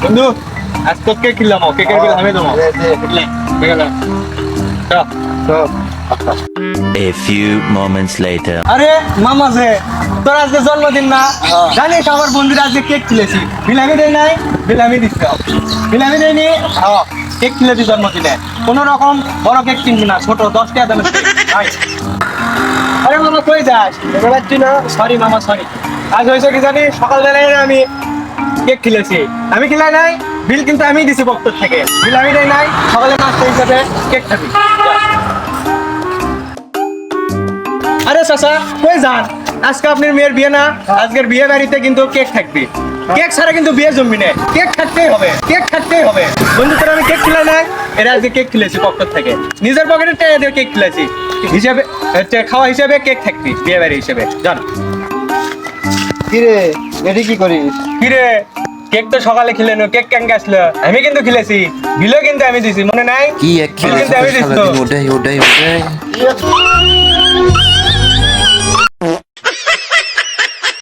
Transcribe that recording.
বন্ধু আজ তো কেক কিনলাম কেকের বিল আমি দেবো A few moments later. আরে মামা যে তোর আজকে জন্মদিন না জানিস আমার বন্ধুরা আজকে কেক কিনেছি বিল আমি দেই নাই বিল আমি দিচ্ছি বিল আমি দেয়নি কেক কিনেছি জন্মদিনে কোনো রকম বড় কেক কিনবি না ছোট 10 টাকা দামের কেক। আরে মামা কই যাস দেখতে পাচ্ছি না সরি মামা সরি আজ হয়েছে কি জানি সকালবেলায় আমি কেক কিনেছি আমি কিলাই নাই বিল কিন্তু আমি দিছি বক্তর থেকে বিল আমি দেই নাই সকালে নাস্তা হিসাবে কেক খাবি আরে চাচা কই যান আজকে আপনার মেয়ের বিয়ে না আজকের বিয়ে বাড়িতে কিন্তু কেক থাকবে কেক ছাড়া কিন্তু বিয়ে জমবি না কেক থাকতেই হবে কেক থাকতেই হবে বন্ধু তোর আমি কেক খিলাই নাই এরা আজকে কেক খিলেছি পকেট থেকে নিজের পকেটে টাকা দিয়ে কেক খিলেছি হিসাবে খাওয়া হিসাবে কেক থাকবি বিয়ে বাড়ি হিসেবে জান কিরে এটি কি করিস? কিরে কেক তো সকালে খিলেনো কেক কেন আসলো আমি কিন্তু খিলেছি বিলও কিন্তু আমি দিছি মনে নাই কি এক বিল কিন্তু আমি দিছি তো। ওটাই